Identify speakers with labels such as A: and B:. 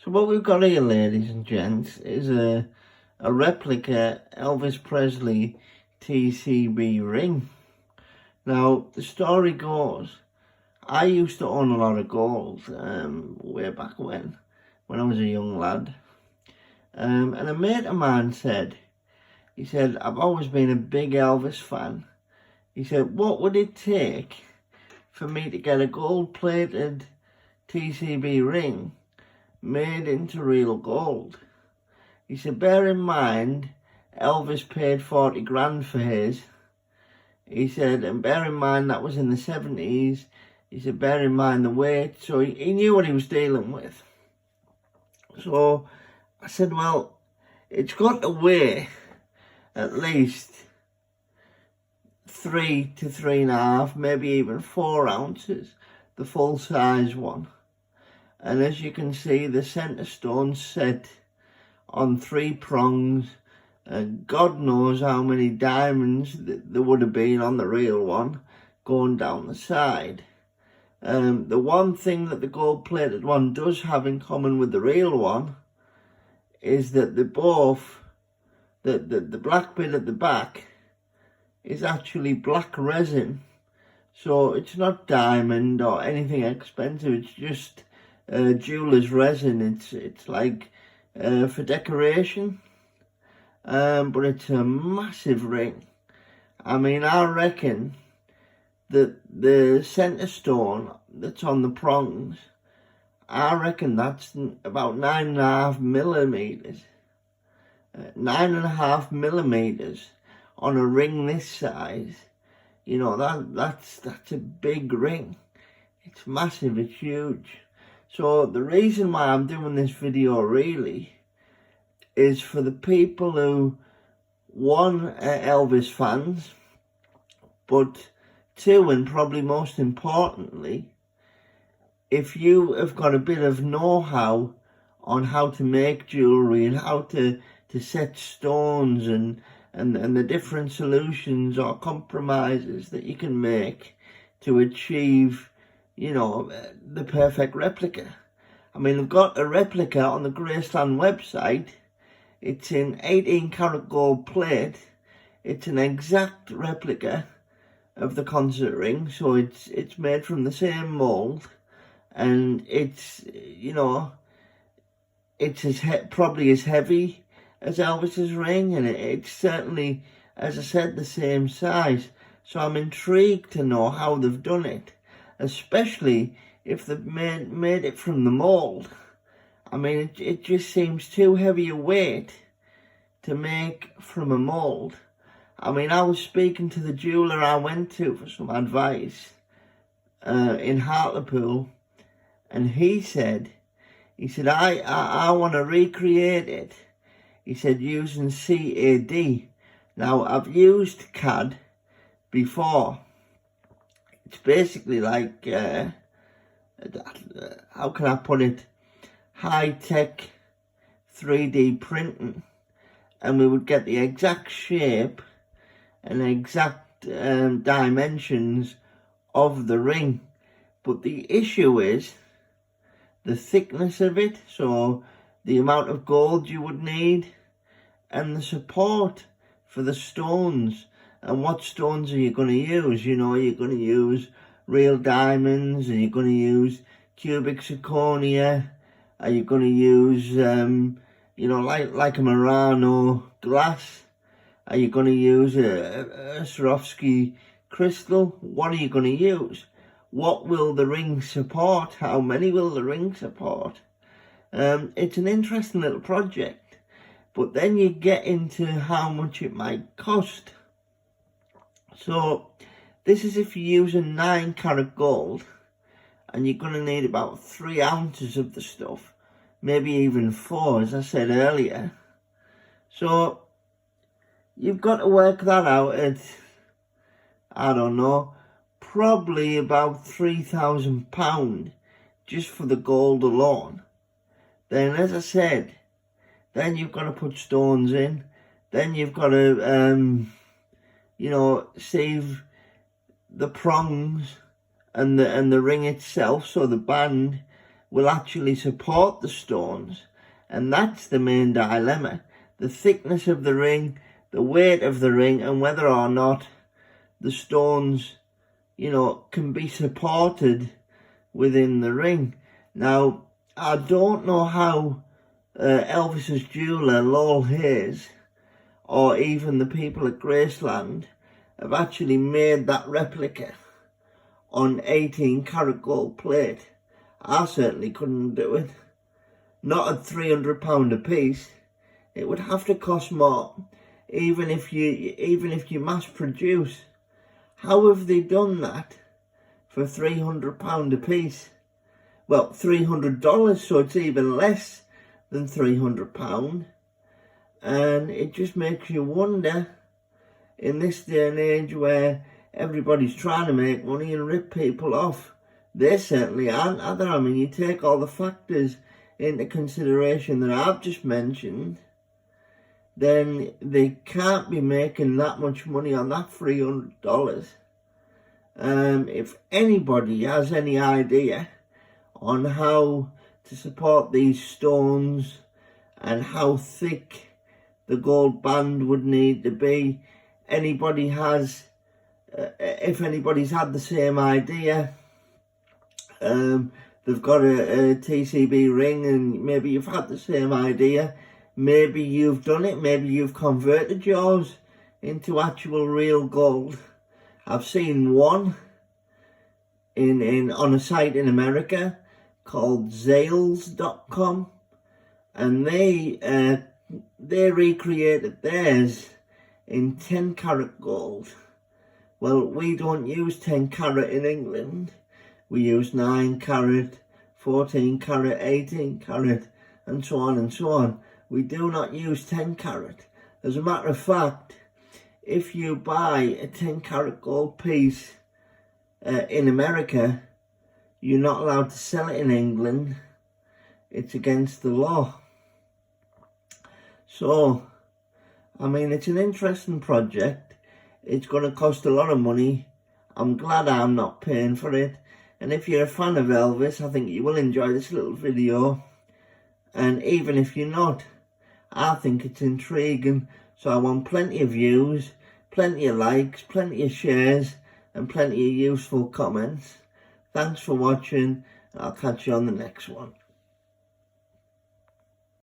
A: So what we've got here, ladies and gents, is a replica Elvis Presley TCB ring. Now, the story goes, I used to own a lot of gold way back when I was a young lad. And a mate of mine said, I've always been a big Elvis fan. He said, what would it take for me to get a gold-plated TCB ring made into real gold? He said, bear in mind, Elvis paid 40 grand for his. He said, and bear in mind that was in the 70s. He said, bear in mind the weight. So he knew what he was dealing with. So I said, well, it's got to weigh at least 3 to 3.5, maybe even 4 ounces, the full size one. And as you can see, the centre stone's set on 3 prongs, and God knows how many diamonds there would have been on the real one going down the side. The one thing that the gold-plated one does have in common with the real one is that the black bit at the back is actually black resin. So it's not diamond or anything expensive, it's just jeweler's resin. It's like for decoration, but it's a massive ring. I mean, I reckon that the centre stone that's on the prongs, I reckon that's about 9.5 millimeters. 9.5 millimeters on a ring this size. You know, that's a big ring. It's massive, it's huge. So the reason why I'm doing this video really is for the people who, one, are Elvis fans, but two, and probably most importantly, if you have got a bit of know-how on how to make jewellery and how to set stones and the different solutions or compromises that you can make to achieve, you know, the perfect replica. I mean, I've got a replica on the Graceland website. It's in 18 karat gold plate. It's an exact replica of the concert ring, so it's made from the same mould, and it's, you know, it's probably as heavy as Elvis's ring, and it's certainly, as I said, the same size. So I'm intrigued to know how they've done it, especially if they've made it from the mould. I mean, it just seems too heavy a weight to make from a mould. I mean, I was speaking to the jeweller I went to for some advice in Hartlepool, and he said, I want to recreate it. He said, using CAD. Now, I've used CAD before. It's basically like, how can I put it, high-tech 3D printing. And we would get the exact shape and exact dimensions of the ring. But the issue is the thickness of it, so the amount of gold you would need, and the support for the stones. And what stones are you going to use? You know, you're going to use real diamonds, and you're going to use cubic zirconia. Are you going to use, you know, like a Murano glass? Are you going to use a Swarovski crystal? What are you going to use? What will the ring support? How many will the ring support? It's an interesting little project, but then you get into how much it might cost. So this is if you're using 9 karat gold, and you're going to need about 3 ounces of the stuff, maybe even 4, as I said earlier. So you've got to work that out at, I don't know, probably about £3,000 just for the gold alone. Then, as I said, then you've got to put stones in. Then you've got to, you know, save the prongs and the ring itself, so the band will actually support the stones. And that's the main dilemma. The thickness of the ring, the weight of the ring, and whether or not the stones, can be supported within the ring. Now, I don't know how Elvis's jeweller, Lowell Hayes, or even the people at Graceland have actually made that replica on 18 karat gold plate. I certainly couldn't do it. Not at £300 a piece. It would have to cost more, even if you mass produce. How have they done that for £300 a piece? Well, $300, so it's even less than £300. And it just makes you wonder, in this day and age where everybody's trying to make money and rip people off, they certainly aren't, are they? I mean, you take all the factors into consideration that I've just mentioned, then they can't be making that much money on that $300. If anybody has any idea on how to support these stones and how thick the gold band would need to be, if anybody's had the same idea, they've got a TCB ring and maybe you've had the same idea, maybe you've done it, maybe you've converted yours into actual real gold. I've seen one on a site in America called Zales.com, and they recreated theirs in 10 karat gold. Well, we don't use 10 karat in England. We use 9 karat, 14 karat, 18 karat, and so on and so on. We do not use 10 karat. As a matter of fact, if you buy a 10 karat gold piece in America, you're not allowed to sell it in England. It's against the law. So, I mean, it's an interesting project. It's going to cost a lot of money. I'm glad I'm not paying for it. And if you're a fan of Elvis, I think you will enjoy this little video. And even if you're not, I think it's intriguing. So I want plenty of views, plenty of likes, plenty of shares, and plenty of useful comments. Thanks for watching. I'll catch you on the next one.